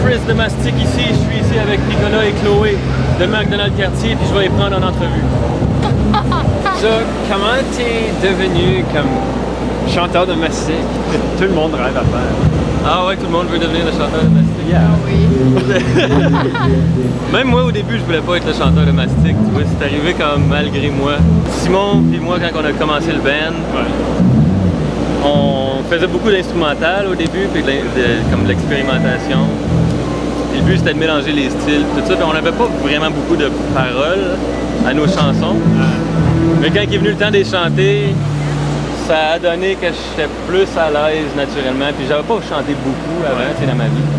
Chris de Mastic ici, je suis ici avec Nicolas et Chloé de McDonald Cartier, puis je vais les prendre en entrevue. So, comment t'es devenu comme chanteur de Mastic? Tout le monde rêve à faire. Ah ouais, tout le monde veut devenir le chanteur de Mastic. Yeah. Oui. Même moi au début je voulais pas être le chanteur de Mastic, tu vois, c'est arrivé comme malgré moi. Simon puis moi quand on a commencé le band, on faisait beaucoup d'instrumental au début, puis comme de l'expérimentation. Puis le but c'était de mélanger les styles, tout ça, puis on n'avait pas vraiment beaucoup de paroles à nos chansons. Mais quand il est venu le temps de les chanter, ça a donné que j'étais plus à l'aise naturellement, puis j'avais pas chanté beaucoup avant, dans ma vie.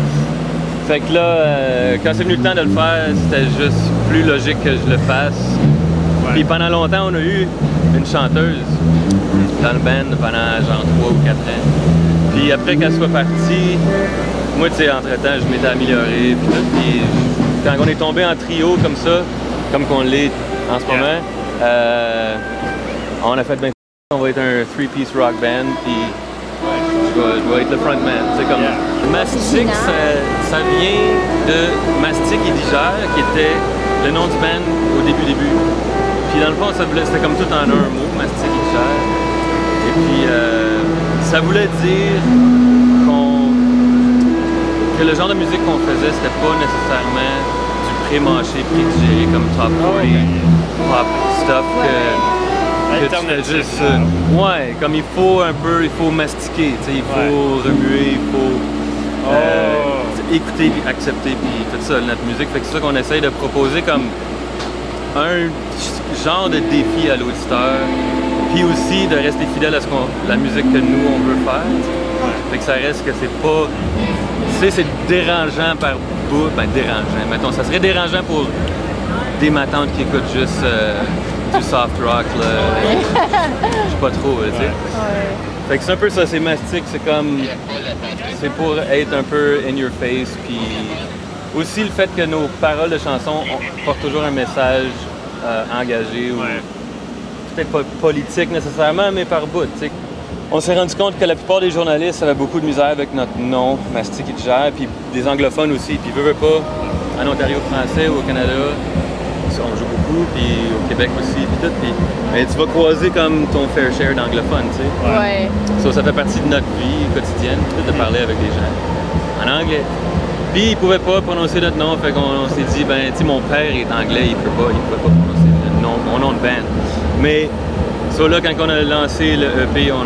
Fait que là, quand c'est venu le temps de le faire, c'était juste plus logique que je le fasse. Puis pendant longtemps, on a eu une chanteuse dans le band pendant genre 3 ou 4 ans. Puis après qu'elle soit partie, moi, tu sais, entre-temps, je m'étais amélioré. Puis quand on est tombé en trio comme ça, comme qu'on l'est en ce moment, on a fait ben on va être un 3-piece rock band, puis je vais être le frontman. C'est comme Mastic, ça vient de Mastic et Digère, qui était le nom du band au début. Puis dans le fond, c'était comme tout en un mot, Mastic et Digère. Et puis ça voulait dire que le genre de musique qu'on faisait, c'était pas nécessairement du pré-mâché, pré-digéré comme top 40, pop stuff que tu fais juste, ouais, comme il faut mastiquer, il faut remuer, il faut écouter, puis accepter, puis tout ça, notre musique. Fait que c'est ça qu'on essaye de proposer comme un genre de défi à l'auditeur, puis aussi de rester fidèle à la musique que nous on veut faire. Fait que ça reste que c'est pas, c'est dérangeant par bout, ben dérangeant, mettons, ça serait dérangeant pour des matantes qui écoutent juste du soft rock, là. Je sais pas trop, tu sais. Fait que c'est un peu ça, c'est Mastic, c'est comme, c'est pour être un peu in your face, puis aussi le fait que nos paroles de chansons portent toujours un message engagé, ou peut-être pas politique nécessairement, mais par bout, tu sais. On s'est rendu compte que la plupart des journalistes avaient beaucoup de misère avec notre nom, Mastic et Digère, puis des anglophones aussi, puis veut pas, en Ontario français ou au Canada, on joue beaucoup, puis au Québec aussi, puis tout, mais tu vas croiser comme ton fair share d'anglophones, tu sais. Ouais. Ça fait partie de notre vie quotidienne, de parler avec des gens en anglais. Puis ils pouvaient pas prononcer notre nom, fait qu'on s'est dit, ben, tu sais, mon père est anglais, il pouvait pas prononcer mon nom de band. Mais, là, quand on a lancé le EP, on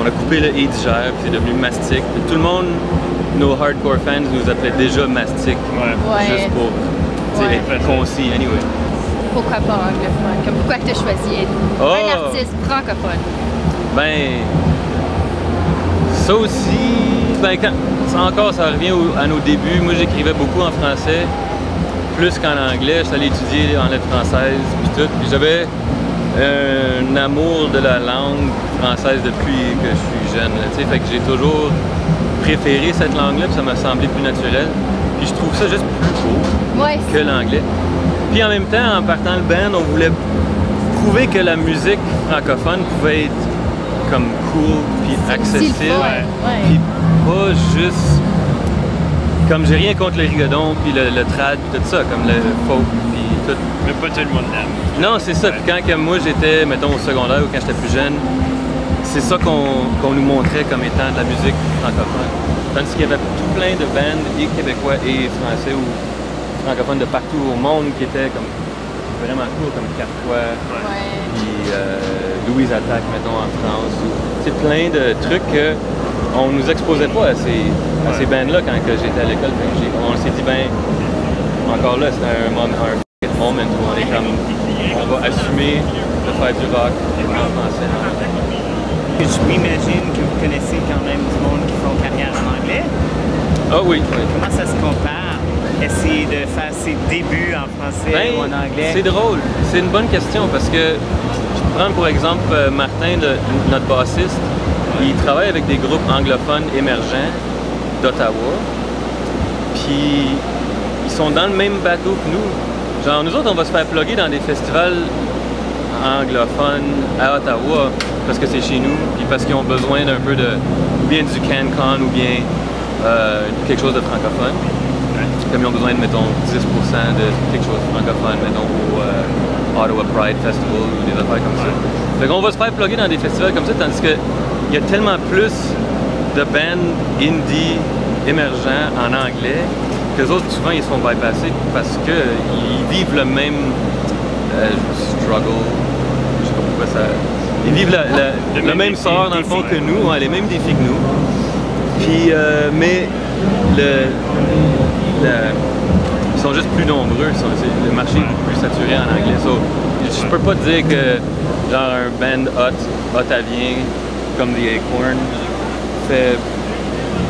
a coupé le E Digère, puis c'est devenu Mastic. Puis tout le monde, nos hardcore fans, nous appelaient déjà Mastic, juste pour être concis, anyway. Pourquoi pas anglophone? Comme pourquoi tu as choisi un artiste francophone? Ben, ça aussi, ben encore ça revient à nos débuts. Moi j'écrivais beaucoup en français, plus qu'en anglais. Je suis allé étudier en lettres françaises, puis tout. Puis j'avais un amour de la langue française depuis que je suis jeune. Là, fait que j'ai toujours préféré cette langue-là, puis ça m'a semblé plus naturel. Puis je trouve ça juste plus beau que l'anglais. Puis en même temps, en partant le band, on voulait prouver que la musique francophone pouvait être comme cool, puis accessible, puis pas juste... Comme j'ai rien contre le rigodon, puis le trad, tout ça, comme le folk, puis tout. Mais pas tout le monde l'aime. Non, c'est ça. Puis quand que moi j'étais, mettons, au secondaire ou quand j'étais plus jeune, c'est ça qu'on nous montrait comme étant de la musique francophone. Tandis qu'il y avait tout plein de bands, et québécois et français ou francophones de partout au monde qui étaient comme vraiment cool, comme Carquois, puis Louise Attaque, mettons, en France. C'est plein de trucs qu'on nous exposait pas à ces bands-là quand j'étais à l'école. On s'est dit, ben, encore là, c'était un moment où on est comme, on va assumer de faire du rock en français. Je m'imagine que vous connaissez quand même du monde qui font carrière en anglais. Ah oui. Comment ça se compare? Essayer de faire ses débuts en français ou en anglais? C'est drôle. C'est une bonne question parce que je peux prendre pour exemple Martin, notre bassiste. Il travaille avec des groupes anglophones émergents d'Ottawa. Puis ils sont dans le même bateau que nous. Genre nous autres, on va se faire plugger dans des festivals anglophones à Ottawa parce que c'est chez nous, puis parce qu'ils ont besoin d'un peu de, ou bien du CanCon, ou bien quelque chose de francophone. Comme ils ont besoin de, mettons, 10% de quelque chose de francophone, mettons, au Ottawa Pride Festival ou des affaires comme ça. Fait qu'on va se faire plugger dans des festivals comme ça, tandis qu'il y a tellement plus de bands indie émergents en anglais qu'eux autres, souvent, ils se font bypasser parce qu'ils vivent le même struggle, je sais pas pourquoi ça... Ils vivent le même sort, dans le fond, que nous, les mêmes défis que nous. Puis, mais ils sont juste plus nombreux, le marché est plus saturé en anglais. So, je peux pas dire que genre un band ottavien comme The Acorn fait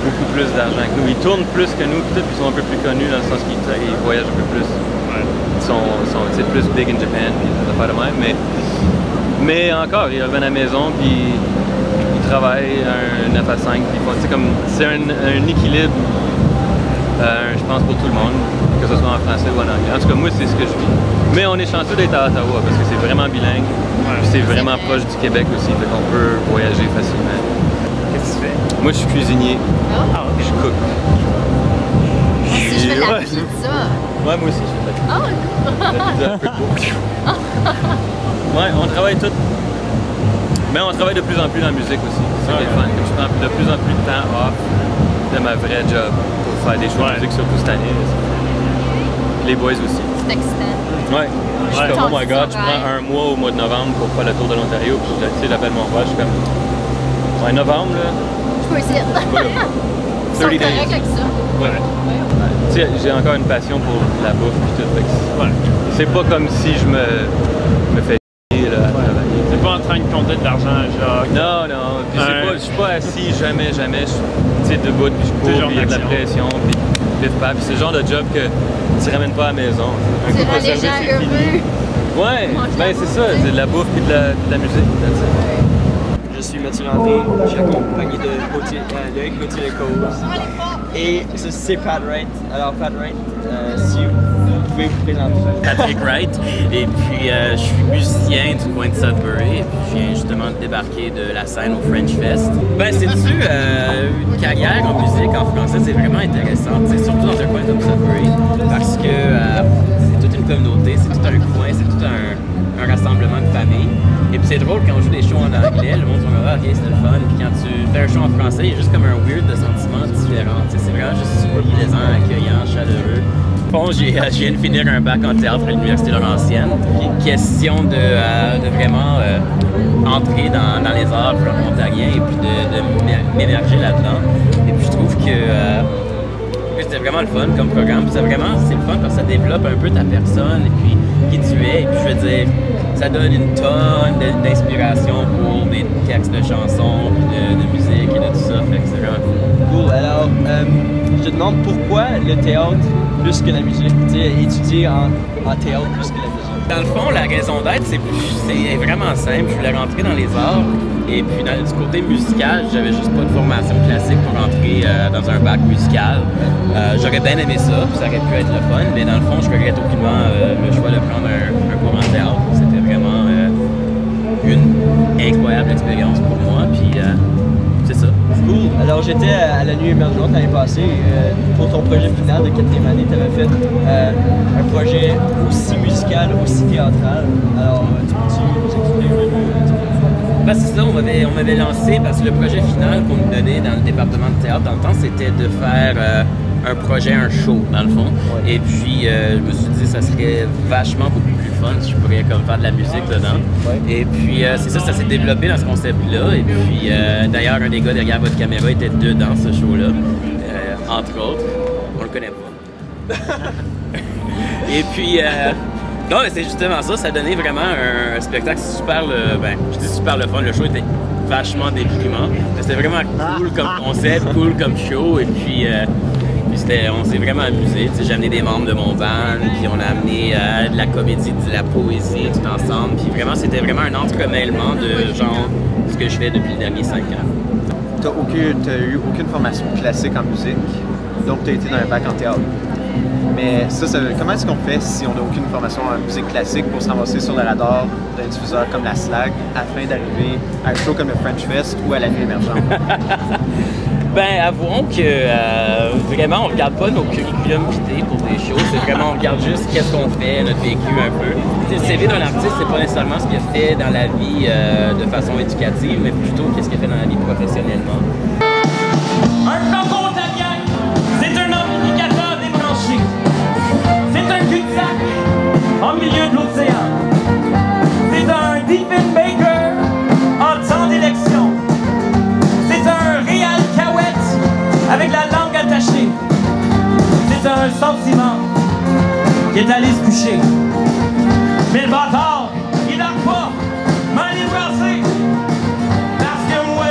beaucoup plus d'argent que nous. Ils tournent plus que nous, peut-être qu'ils sont un peu plus connus dans le sens qu'ils voyagent un peu plus. Ils sont plus big in Japan, puis des affaires de même, mais encore, ils reviennent à la maison, puis ils travaillent un 9 à 5, puis c'est un équilibre, je pense, pour tout le monde, que ce soit en français ou en anglais. En tout cas, moi, c'est ce que je vis. Mais on est chanceux d'être à Ottawa, parce que c'est vraiment bilingue, puis c'est vraiment proche du Québec aussi, fait qu'on peut voyager facilement. Qu'est-ce que tu fais? Moi, je suis cuisinier. Ah, ok. Je cook. Si je fais de la pizza. Ouais, moi aussi, je fais de la Oh, pizza. Ouais, on travaille tout. Mais on travaille de plus en plus dans la musique aussi. C'est fun. Je prends de plus en plus de temps off de ma vraie job pour faire des shows de musique, surtout cette année. Les boys aussi. c'est excitant. Ouais. Je suis comme, oh my god, je prends un mois au mois de novembre pour faire le tour de l'Ontario. Puis j'appelle mon père, je suis comme, ouais, novembre, là. Je peux essayer. Ils sont 30 days. corrects avec ça. Ouais. Tu sais, j'ai encore une passion pour la bouffe et tout. C'est pas comme si je me fais chier là, à travailler. C'est pas en train de compter de l'argent, genre. Non. Puis je suis pas assis jamais. Je suis debout, puis je cours, puis il y a de la pression, puis pif-paf. Puis c'est le genre de job que tu ramènes pas à la maison. Un Tu coup rends de les service, gens c'est fini. heureux. Ouais, ben c'est ça, c'est de la bouffe puis de la musique. Je suis Mathieu Landry, je suis accompagné de Loïc Gauthier-Lecause. Et c'est Pat Wright. Alors Pat Wright, si vous pouvez vous présenter. Patrick Wright, et puis je suis musicien du coin de Sudbury, et puis je viens justement de débarquer de la scène au French Fest. Ben sais-tu, une carrière en musique en français, c'est vraiment intéressant, surtout dans un coin comme Sudbury, parce que c'est toute une communauté, c'est tout un coin, c'est tout un rassemblement de famille. Et puis c'est drôle quand on joue des shows en anglais, le monde se dit ah, ok c'était le fun, puis quand tu fais un show en français, il y a juste comme un weird de sentiments différents, c'est vraiment juste super plaisant, accueillant, chaleureux. Bon, je viens de finir un bac en théâtre à l'Université Laurentienne. Question de vraiment entrer dans les arts franco-ontariens et puis de m'émerger là-dedans. Et puis je trouve que c'était vraiment le fun comme programme. C'est le fun parce que ça développe un peu ta personne et puis qui tu es. Et puis je veux dire, ça donne une tonne d'inspiration pour des textes de chansons, puis de musique et de tout ça. Fait que c'est vraiment Cool. Alors, je te demande pourquoi le théâtre plus que la musique? Tu sais, étudier en théâtre plus que la musique. Dans le fond, la raison d'être, c'est vraiment simple. Je voulais rentrer dans les arts. Et puis, du côté musical, j'avais juste pas de formation classique pour rentrer dans un bac musical. J'aurais bien aimé ça, puis ça aurait pu être le fun. Mais dans le fond, je regrette aucunement le choix de prendre un cours en théâtre. C'était vraiment une incroyable expérience pour moi. Puis, c'est ça. Cool. Alors, j'étais à la Nuit émergente l'année passée. Pour ton projet final de 4e année, tu avais fait un projet aussi musical, aussi théâtral. Alors, tu peux-tu nous expliquer un peu? Ben, c'est ça, on m'avait lancé parce que le projet final qu'on nous donnait dans le département de théâtre dans le temps, c'était de faire un projet, un show dans le fond. Ouais. Et puis je me suis dit ça serait vachement beaucoup plus fun si je pourrais comme faire de la musique dedans. Ouais. Et puis c'est ça s'est développé dans ce concept-là. Et puis d'ailleurs un des gars derrière votre caméra était dedans ce show-là, entre autres. On le connaît pas. Et puis non, mais c'est justement ça, ça donnait vraiment un spectacle super, je dis super le fun, le show était vachement déprimant, mais c'était vraiment cool comme concept, cool comme show, et puis on s'est vraiment amusé. J'ai amené des membres de mon band, puis on a amené de la comédie, de la poésie, tout ensemble, puis vraiment c'était vraiment un entremêlement de genre ce que je fais depuis les derniers 5 ans. T'as eu aucune formation classique en musique, donc t'as été dans un bac en théâtre. Mais comment est-ce qu'on fait si on n'a aucune formation en musique classique pour se ramasser sur le radar d'un diffuseur comme la SLAC afin d'arriver à un show comme le French Fest ou à la Nuit émergente? Ben, avouons que vraiment, on regarde pas nos curriculums vitae pour des shows. C'est vraiment, on regarde juste qu'est-ce qu'on fait, notre vécu un peu. Le CV d'un artiste, c'est pas nécessairement ce qu'il a fait dans la vie de façon éducative, mais plutôt qu'est-ce qu'il a fait dans la vie professionnellement. Un flambeau de la gang, c'est un amplificateur débranché. C'est un cul-de-sac en milieu de l'océan. C'est un Diefenbaker en temps d'élection. C'est un Réal Cahouette avec la langue attachée. C'est un sentiment qui est allé se coucher. Mais le bâtard, il n'a pas mal brassé. Parce que moi,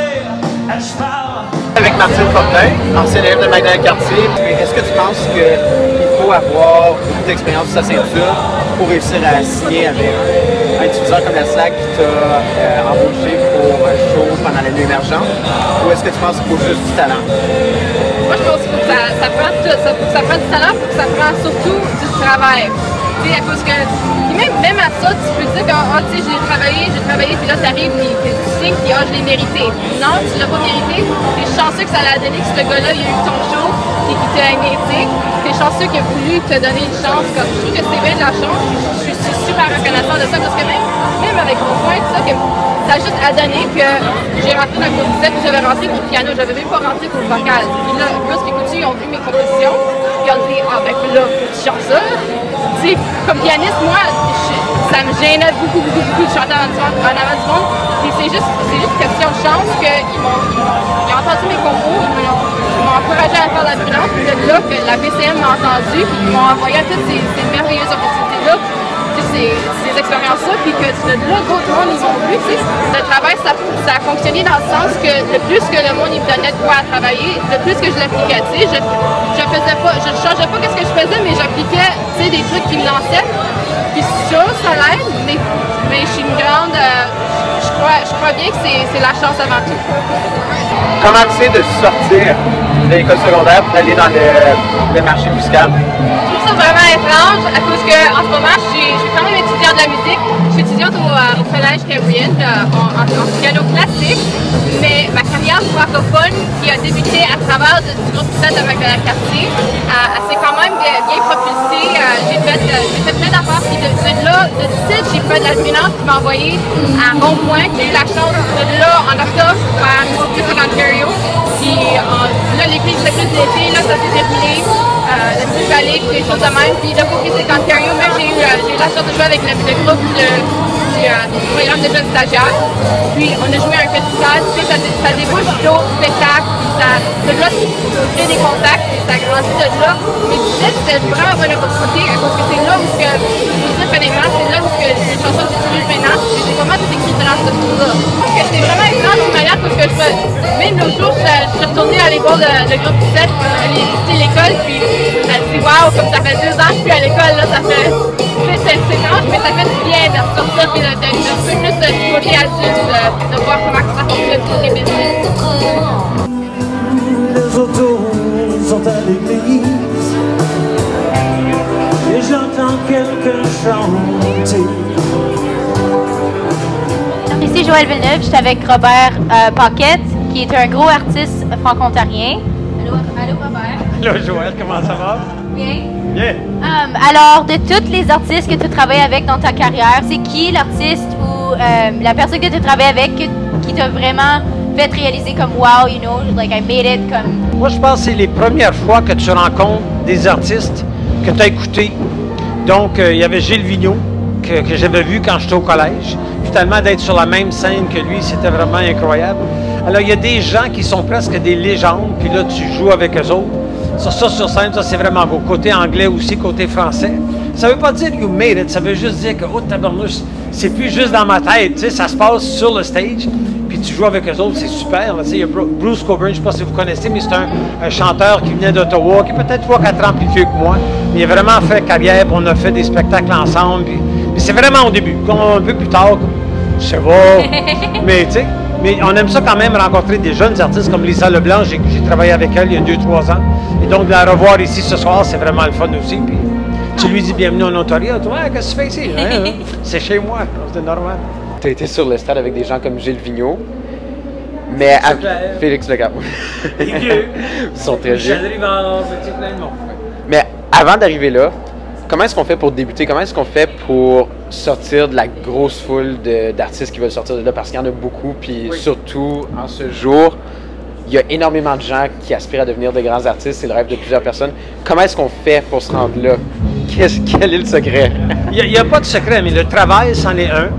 je parle. Avec Martine Fortin, ancienne élève de Magdalene Cartier. Est-ce que tu penses qu'il faut avoir beaucoup d'expérience sur sa ceinture pour réussir à signer avec un diffuseur comme la SLAC qui t'a embauché pour un show pendant la nuit émergente? Ou est-ce que tu penses qu'il faut juste du talent? Moi, je pense que ça prend tout. Ça prend du talent, ça prend surtout du travail. À cause que, même à ça, tu peux dire que tu sais, j'ai travaillé, puis là, t'arrives, puis tu signes, puis je l'ai mérité. Non, tu l'as pas mérité. T'es chanceux que ça l'a donné, que ce gars-là, il a eu ton show, puis qu'il t'a aimé, tu sais. T'es chanceux qu'il a voulu te donner une chance. Comme, je trouve que c'est bien de la chance. Je suis super reconnaissant de ça, parce que même avec mon point, tout ça, que ça a juste à donner que j'ai rentré dans le groupe 17, puis j'avais rentré pour le piano, j'avais même pas rentré pour le vocal. Puis là, lorsqu'ils écoutent, ils ont vu mes compositions, puis ils ont dit, ah ben là, tu chantes ça. T'sais, comme pianiste, moi, ça me gênait beaucoup de chanter en avant du monde. Et c'est juste question de chance qu'ils ont entendu mes compos, ils m'ont encouragé à faire la brillante, puis de là que la PCM m'a entendu, puis ils m'ont envoyé à toutes ces merveilleuses opportunités-là, ces expériences-là, puis que de là, d'autres mondes, ils ont vu. Le travail, ça a fonctionné dans le sens que le plus que le monde il me donnait de quoi à travailler, le plus que je l'appliquais. Je changeais pas ce que je faisais, mais j'appliquais des trucs qui me lançaient. Puis ça l'aide, mais je suis une grande. Je crois bien que c'est la chance avant tout. Comment tu sais de sortir de l'école secondaire pour aller dans le marché musical? Je trouve ça vraiment étrange à cause qu'en ce moment, je suis quand même étudiante de la musique. Je suis étudiante au collège Cambrian en piano classique, mais ma carrière francophone qui a débuté à travers du groupe 17 de Magdalene Cartier, s'est quand même bien propulsée. J'ai fait plein d'affaires. Puis de là, de 17, j'ai fait de la dominante qui m'a envoyé à Rond-Point. J'ai eu la chance de là, en octobre, faire Music Ontario. Puis là, les filles, c'était plus d'été, là, ça s'est terminé. La Music Valley, des choses de même. Puis là, pour Music Ontario, j'ai eu la chance de jouer avec le groupe du programme de jeunes stagiaires. Puis on a joué à un festival, tu sais, ça débouche d'autres spectacles, puis de là, tu crées des contacts, puis ça grandit de là. Mais tu sais, c'était vraiment une bonne opportunité, à cause que c'est là où, je vous dis honnêtement, c'est là où les chansons que j'utilise maintenant, j'ai vraiment tout écrit dans ce tour-là. Je trouve que c'est vraiment étrange de manière parce que même l'autre jour, je suis retournée à l'école de groupe 17, visiter l'école, puis elle dit waouh, comme ça fait 2 ans que je suis à l'école, là, ça fait. C'est étrange, mais ça fait du bien de sortir et de plus du côté adulte, de voir comment ça fonctionne pour les business. Les autos sont à l'église et j'entends quelqu'un chanter. Ici Joël Villeneuve, je suis avec Robert Paquette, qui est un gros artiste franco-ontarien. Allô Robert. Allô Joël, comment ça va? Bien. Bien. Alors, de tous les artistes que tu travailles avec dans ta carrière, c'est qui l'artiste ou la personne que tu travailles avec qui t'a vraiment fait réaliser comme wow, you know, like I made it, comme... Moi, je pense que c'est les premières fois que tu rencontres des artistes que tu as écoutés. Donc, il y avait Gilles Vigneault, que j'avais vu quand j'étais au collège. Finalement, d'être sur la même scène que lui, c'était vraiment incroyable. Alors, il y a des gens qui sont presque des légendes, puis là, tu joues avec eux autres. Ça sur scène, ça, c'est vraiment beau. Côté anglais aussi, côté français. Ça veut pas dire you made it, ça veut juste dire que, oh, tabarnouche, c'est plus juste dans ma tête, tu sais, ça se passe sur le stage, puis tu joues avec eux autres, c'est super. Il y a Bruce Cockburn, je ne sais pas si vous connaissez, mais c'est un chanteur qui venait d'Ottawa, qui est peut-être 3-4 ans plus vieux que moi, mais il a vraiment fait carrière, puis on a fait des spectacles ensemble, puis c'est vraiment au début. Un peu plus tard, je sais pas, mais tu sais, mais on aime ça quand même rencontrer des jeunes artistes comme Lisa Leblanc, j'ai travaillé avec elle il y a 2-3 ans, et donc de la revoir ici ce soir, c'est vraiment le fun aussi, puis tu lui dis bienvenue en Ontario, tu vois, qu'est-ce que tu fais ici? C'est chez moi, c'est normal. Tu as été sur le stade avec des gens comme Gilles Vigneault, Mais Leclerc. Félix Leclerc. Les vieux. Ils sont très vieux. Jean Rivard, plein de monde. Mais avant d'arriver là, comment est-ce qu'on fait pour débuter? Comment est-ce qu'on fait pour sortir de la grosse foule d'artistes qui veulent sortir de là? Parce qu'il y en a beaucoup, puis surtout en ce jour, il y a énormément de gens qui aspirent à devenir de grands artistes. C'est le rêve de plusieurs personnes. Comment est-ce qu'on fait pour se rendre là? Quel est le secret? Il n'y a pas de secret, mais le travail, c'en est un.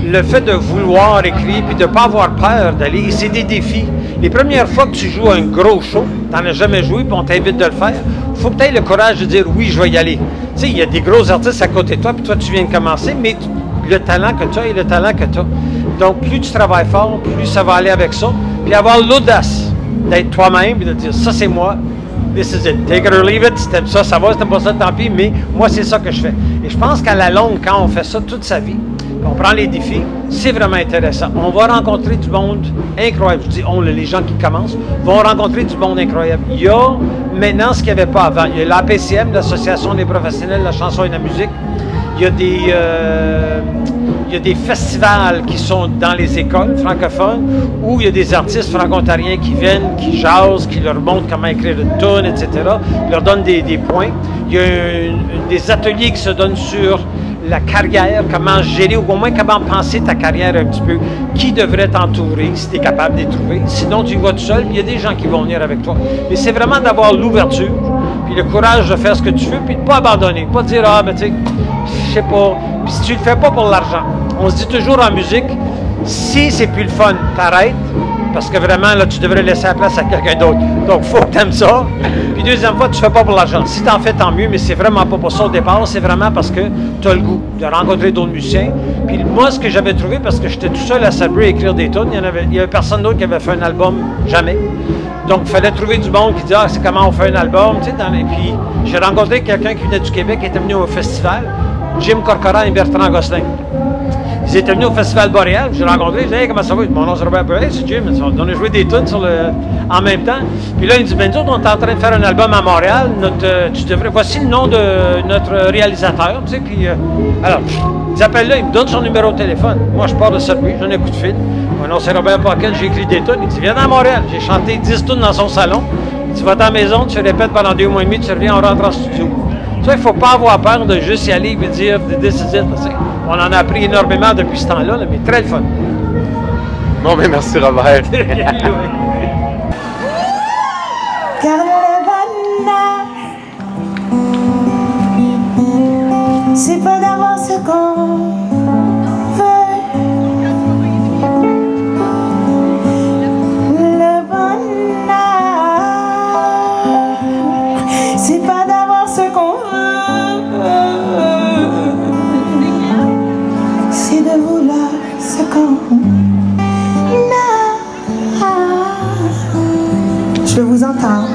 Le fait de vouloir écrire puis de ne pas avoir peur d'aller, c'est des défis. Les premières fois que tu joues à un gros show, tu n'en as jamais joué puis on t'invite de le faire, il faut peut-être le courage de dire oui, je vais y aller. Tu sais, il y a des gros artistes à côté de toi puis toi, tu viens de commencer, mais le talent que tu as est le talent que tu as. Donc, plus tu travailles fort, plus ça va aller avec ça. Puis avoir l'audace d'être toi-même et de dire ça, c'est moi. This is it. Take it or leave it. Si t'aimes ça, ça va. Si t'aimes pas ça, tant pis. Mais moi, c'est ça que je fais. Et je pense qu'à la longue, quand on fait ça toute sa vie, on prend les défis, c'est vraiment intéressant. On va rencontrer du monde incroyable. Je dis on, les gens qui commencent vont rencontrer du monde incroyable. Il y a maintenant ce qu'il n'y avait pas avant. Il y a l'APCM, l'Association des professionnels de la chanson et de la musique. Il y a des festivals qui sont dans les écoles francophones où il y a des artistes franco-ontariens qui viennent, qui jasent, qui leur montrent comment écrire une tune, etc. Ils leur donnent des points. Il y a des ateliers qui se donnent sur la carrière, comment gérer, ou au moins comment penser ta carrière un petit peu. Qui devrait t'entourer, si tu es capable de les trouver. Sinon, tu y vas tout seul, il y a des gens qui vont venir avec toi. Mais c'est vraiment d'avoir l'ouverture, puis le courage de faire ce que tu veux, puis de ne pas abandonner. Pas dire, ah, mais tu sais, je sais pas. Puis si tu le fais pas pour l'argent, on se dit toujours en musique, si c'est plus le fun, t'arrêtes, parce que vraiment, là, tu devrais laisser la place à quelqu'un d'autre. Donc, il faut que tu aimes ça. Puis deuxième fois, tu ne fais pas pour l'argent. Si tu en fais, tant mieux, mais c'est vraiment pas pour ça au départ. C'est vraiment parce que tu as le goût de rencontrer d'autres musiciens. Puis moi, ce que j'avais trouvé, parce que j'étais tout seul à Sudbury à écrire des tunes, il y avait personne d'autre qui avait fait un album, jamais. Donc, il fallait trouver du monde qui disait, ah, c'est comment on fait un album, tu sais. Puis, j'ai rencontré quelqu'un qui venait du Québec, qui était venu au festival, Jim Corcoran et Bertrand Gosselin. Ils étaient venus au Festival Boréal, j'ai rencontré, je disais, hey, comment ça va? Mon nom c'est Robert Boréal, c'est Jim. On a joué des tunes en même temps. Puis là, il me dit, ben nous autres, on est en train de faire un album à Montréal. Voici le nom de notre réalisateur, tu sais. Puis, alors, ils appellent là, il me donne son numéro de téléphone. Moi, je pars de Sudbury, j'en ai un coup de fil. Mon nom c'est Robert Pocket, j'ai écrit des tunes. Il dit, viens à Montréal. J'ai chanté 10 tunes dans son salon. Tu vas à ta maison, tu répètes pendant 2 mois et demi, tu reviens, on rentre en studio. Ça, il ne faut pas avoir peur de juste y aller et dire this is it. On en a appris énormément depuis ce temps-là, mais très le fun. Bon, ben merci Robert. C'est pas d'avoir ce qu'on veut. Le bonheur, c'est pas d'avoir ce qu'on veut. C'est de vouloir ce qu'on a. Je veux vous entendre.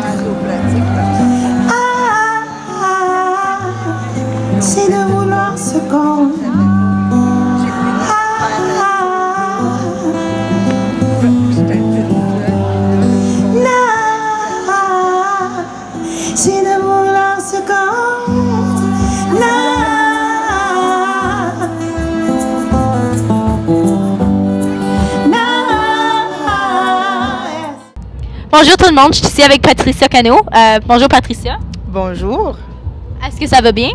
C'est de vouloir ce qu'on c'est de vouloir ce qu'on Bonjour tout le monde, je suis ici avec Patricia Cano. Bonjour Patricia. Bonjour. Est-ce que ça va bien?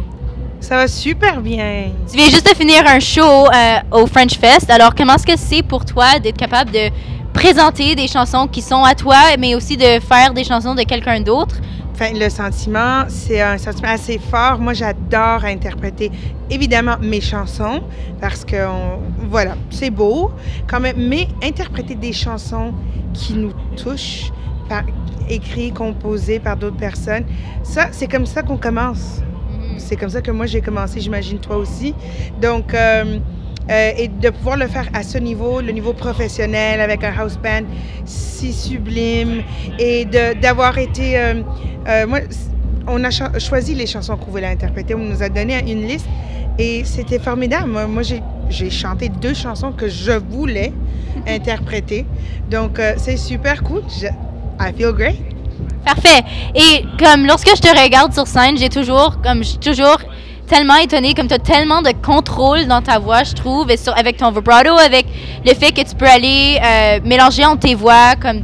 Ça va super bien. Tu viens juste de finir un show au French Fest. Alors, comment est-ce que c'est pour toi d'être capable de présenter des chansons qui sont à toi, mais aussi de faire des chansons de quelqu'un d'autre? Enfin, le sentiment, c'est un sentiment assez fort. Moi, j'adore interpréter, évidemment, mes chansons, parce que, voilà, c'est beau quand même, mais interpréter des chansons qui nous touchent, écrites, composées par d'autres personnes, ça, c'est comme ça qu'on commence. C'est comme ça que moi, j'ai commencé, j'imagine toi aussi. Donc, et de pouvoir le faire à ce niveau, le niveau professionnel, avec un house band si sublime, et d'avoir été... moi, on a choisi les chansons qu'on voulait interpréter, on nous a donné une liste, et c'était formidable. Moi j'ai chanté 2 chansons que je voulais interpréter. Donc, c'est super cool. I feel great. Parfait. Et comme lorsque je te regarde sur scène, j'ai toujours tellement étonnée, comme tu as tellement de contrôle dans ta voix, je trouve, et avec ton vibrato, avec le fait que tu peux aller mélanger entre tes voix, comme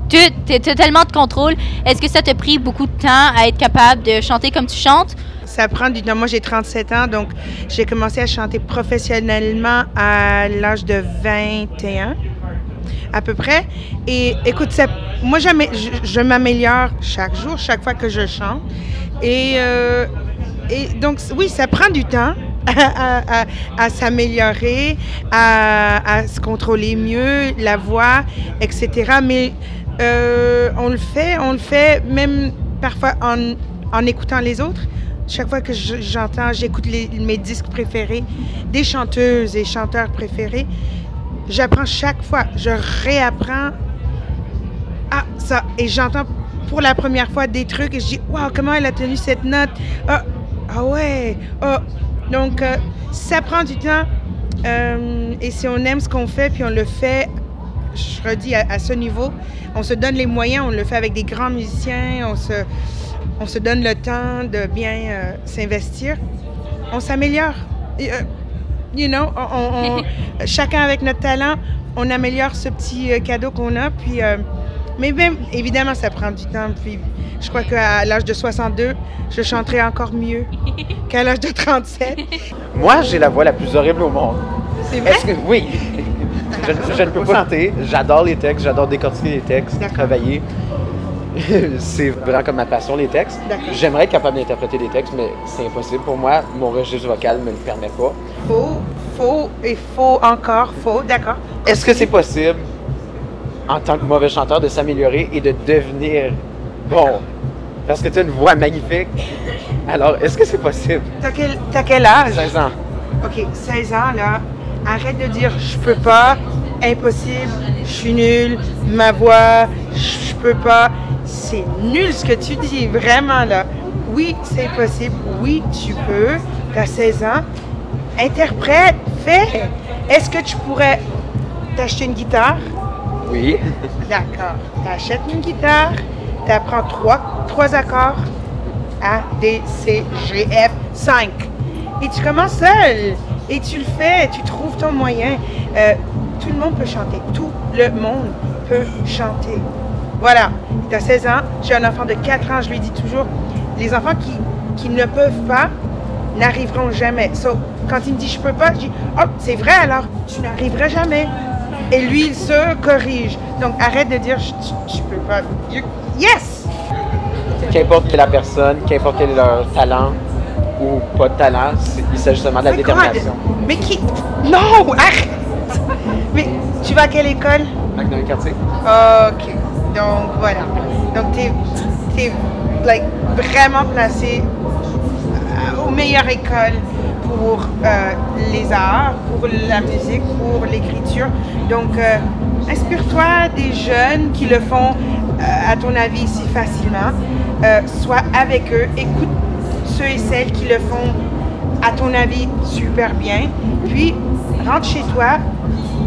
tu as tellement de contrôle. Est-ce que ça t'a pris beaucoup de temps à être capable de chanter comme tu chantes? Ça prend du temps. Moi, j'ai 37 ans, donc j'ai commencé à chanter professionnellement à l'âge de 21, à peu près. Et écoute, moi, je m'améliore chaque jour, chaque fois que je chante. Et donc, oui, ça prend du temps à s'améliorer, à se contrôler mieux, la voix, etc. Mais on le fait même parfois en écoutant les autres. Chaque fois que j'écoute mes disques préférés, des chanteuses et chanteurs préférés, j'apprends chaque fois, je réapprends ça. Et j'entends pour la première fois des trucs et je dis, waouh, comment elle a tenu cette note? Ah ouais, Donc, ça prend du temps. Et si on aime ce qu'on fait, puis on le fait, je redis, à ce niveau, on se donne les moyens, on le fait avec des grands musiciens, on se donne le temps de bien s'investir, on s'améliore. Chacun avec notre talent, on améliore ce petit cadeau qu'on a. Puis, mais même, évidemment, ça prend du temps. Puis, je crois qu'à l'âge de 62, je chanterai encore mieux qu'à l'âge de 37. Moi, j'ai la voix la plus horrible au monde. C'est vrai? Oui. Je ne peux pas chanter. J'adore les textes, j'adore décortiquer les textes, travailler. C'est vraiment comme ma passion, les textes. J'aimerais être capable d'interpréter des textes, mais c'est impossible pour moi. Mon registre vocal ne me le permet pas. Faux, d'accord. Est-ce que c'est possible, en tant que mauvais chanteur, de s'améliorer et de devenir bon? Parce que tu as une voix magnifique. Alors, est-ce que c'est possible? T'as quel âge? 16 ans. OK, 16 ans, là. Arrête de dire « je peux pas »,« impossible »,« je suis nul »,« ma voix »,« je peux pas ». C'est nul ce que tu dis, vraiment, là. Oui, c'est possible. Oui, tu peux. Tu as 16 ans. Interprète, fais. Est-ce que tu pourrais t'acheter une guitare? Oui. D'accord. Tu achètes une guitare, tu apprends trois accords. A, D, C, G, F, 5. Et tu commences seul. Et tu le fais, tu trouves ton moyen. Tout le monde peut chanter. Tout le monde peut chanter. Voilà. Tu as 16 ans. J'ai un enfant de 4 ans. Je lui dis toujours, les enfants qui ne peuvent pas n'arriveront jamais. Quand il me dit « je peux pas », je dis « oh, c'est vrai alors, tu n'arriveras jamais ». Et lui, il se corrige. Donc, arrête de dire « tu peux pas ». Yes! Qu'importe la personne, qu'importe quel est leur talent ou pas de talent, il s'agit seulement de la détermination. Mais qui? Non! Arrête! Mais tu vas à quelle école? Dans le quartier. OK. Donc, voilà. Donc, t'es vraiment placé aux meilleures écoles pour les arts, pour la musique, pour l'écriture. Donc, inspire-toi des jeunes qui le font, à ton avis, si facilement. Sois avec eux, écoute ceux et celles qui le font, à ton avis, super bien. Puis, rentre chez toi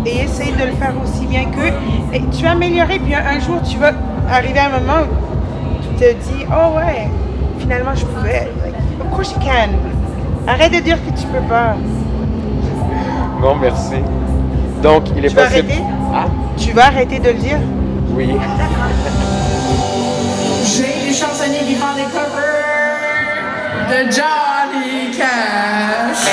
et essaye de le faire aussi bien qu'eux. Et tu vas améliorer, puis un jour, tu vas arriver à un moment où tu te dis « oh ouais, finalement, je pouvais. Of course you can. » Arrête de dire que tu peux pas. Bon, merci. Donc, il est possible... Tu vas arrêter? Ah? Tu vas arrêter de le dire? Oui. D'accord. J'ai des chansonniers qui font des covers de Johnny Cash.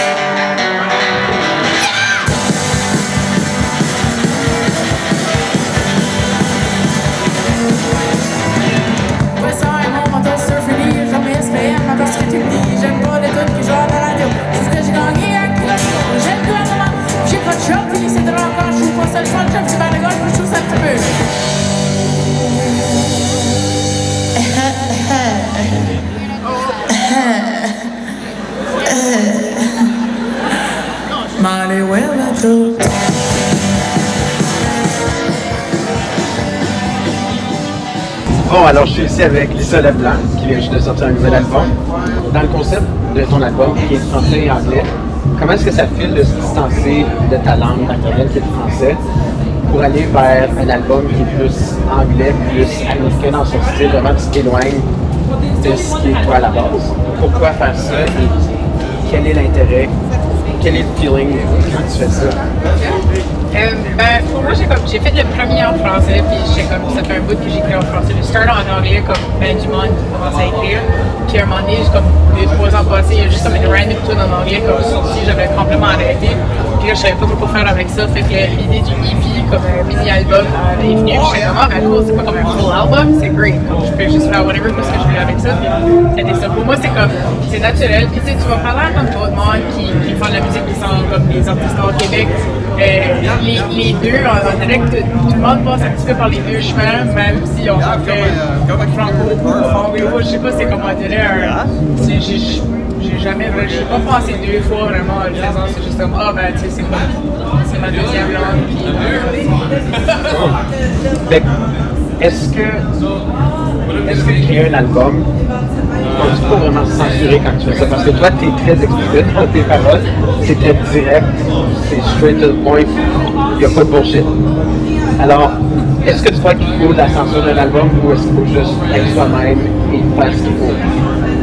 Parce que tu me dis, j'aime pas les trucs que j'ai à la radio. C'est ce que j'ai gagné avec le show. J'aime le gouvernement, j'ai pas de job, puis c'est drôle quand je joue pas seul, je fais le job, c'est pas de golf, je trouve ça un petit peu. Molly Williams. Bon, alors je suis ici avec Lisa Leblanc, qui vient juste de sortir un nouvel album. Dans le concept de ton album, qui est français et anglais, comment est-ce que ça file de se distancer de ta langue maternelle qui est le français pour aller vers un album qui est plus anglais, plus américain dans son style, vraiment tu t'éloignes de ce qui est toi à la base? Pourquoi faire ça et quel est l'intérêt? Quel est le feeling quand tu fais ça? Ben, pour moi, j'ai fait le premier en français, puis ça fait un bout que j'écris en français. Je startais en anglais comme ben du monde qui commence à écrire. Puis à un moment donné, comme 2-3 ans passés, il y a juste comme une random tune en anglais comme sorti, j'avais complètement arrêté. Puis là, je savais pas trop quoi faire avec ça. Fait que l'idée du EP comme un mini-album est venue. J'étais comme, ben cool, c'est pas comme un full album, c'est great. Comme, je peux juste faire whatever parce que je voulais avec ça. Puis c'était ça. Pour moi, c'est naturel. Puis tu sais, tu vas parler comme d'autres monde qui font de la musique, qui sont comme des artistes au Québec. Les deux, on dirait que tout le monde passe un petit peu par les deux chemins, même si on fait franco ou anglo, je sais pas, c'est comment on dirait. J'ai jamais, j'ai pas pensé 2 fois vraiment en le faisant, c'est juste comme, ah ben tu sais, c'est ma deuxième langue. Puis, est-ce que créer un album, tu peux vraiment se censurer quand tu fais ça? Parce que toi, tu es très explicite dans tes paroles, c'est très direct, c'est straight to the point, il n'y a pas de bullshit. Alors, est-ce que tu crois qu'il faut de la censure d'un album ou est-ce qu'il faut juste être soi-même et faire ce qu'il faut?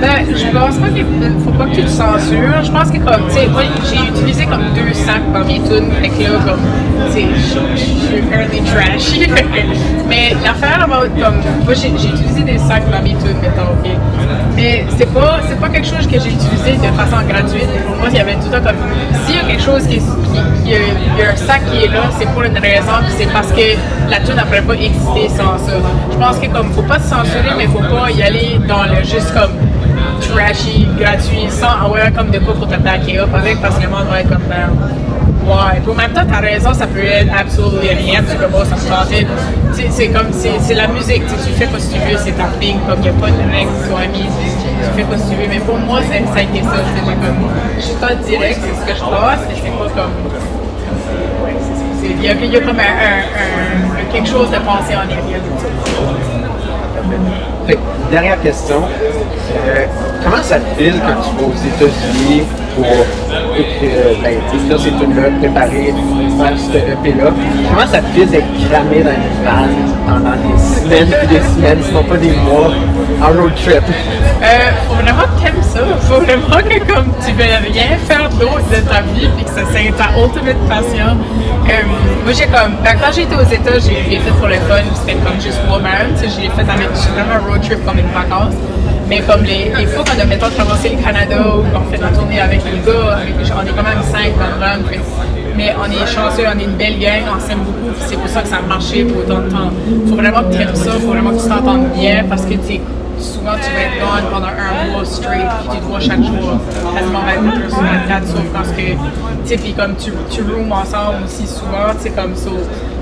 Ben, je pense pas qu'il faut pas que tu te censures. Je pense que comme, tu sais, moi, j'ai utilisé comme 2 sacs dans mes tunes, fait que là, comme, tu sais, je suis apparently trashy. Mais l'affaire, comme, moi, j'ai utilisé des sacs dans mes tunes, mettons, ok. Mais c'est pas quelque chose que j'ai utilisé de façon gratuite. Pour moi, il y avait tout le temps comme, s'il y a quelque chose il y a un sac qui est là, c'est pour une raison, puis c'est parce que la tune n'aurait pas existé sans ça. Je pense que comme, faut pas se censurer, mais faut pas y aller dans le juste comme trashy, gratuit, sans avoir comme de quoi pour te backer up avec, parce que le monde va être comme ouais. Puis en même temps, t'as raison, ça peut être absolument rien, tu peux pas, ça me tentait. C'est comme, c'est la musique, tu fais pas si tu veux, c'est ta thing, comme il n'y a pas de règles qui sont mises, tu fais pas si tu veux. Mais pour moi, ça a été ça, je suis pas direct, c'est ce que je passe, mais c'est pas comme. Il y a comme quelque chose de pensé en arrière de ça. Fait, dernière question, comment ça te file quand tu vas aux États-Unis pour écrire ces tunes-là, préparer, faire ce EP-là? Comment ça te file d'être cramé dans une van pendant des semaines et des semaines, sinon pas des mois, en road trip? Faut vraiment que t'aimes ça. Faut vraiment que comme tu veux rien faire d'autre de ta vie et que ça c'est ta ultimate passion. Moi j'ai comme, quand j'étais aux États, j'ai fait pour le fun, c'était comme juste moi-même. J'ai fait avec vraiment un road trip comme une vacance. Mais comme les fois qu'on a mettons traversé le Canada ou qu'on fait la tournée avec les gars, on est quand même 5 dans le run. Mais on est chanceux, on est une belle gang, on s'aime beaucoup, c'est pour ça que ça a marché pour autant de temps. Faut vraiment que tu aimes ça, faut vraiment que tu t'entendes bien parce que souvent tu vas être gone pendant un mois straight, puis tu te vois chaque jour, quasiment 24 heures sur 24, sauf parce que, tu sais, puis comme tu rooms ensemble aussi souvent, tu sais, comme ça,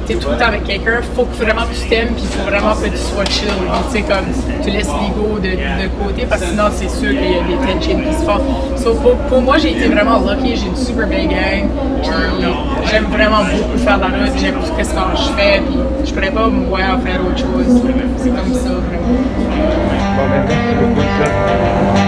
t'es tout le temps avec quelqu'un, faut que vraiment tu t'aimes, puis il faut vraiment que tu sois chill, tu sais, comme, tu laisses l'ego de côté, parce que sinon, c'est sûr qu'il y a des tensions qui se font. So, pour moi, j'ai été vraiment lucky, j'ai une super belle gang, puis j'aime vraiment beaucoup faire de la route, j'aime tout ce que je fais, puis je pourrais pas me voir faire autre chose, c'est comme ça, vraiment. Bon, merci beaucoup.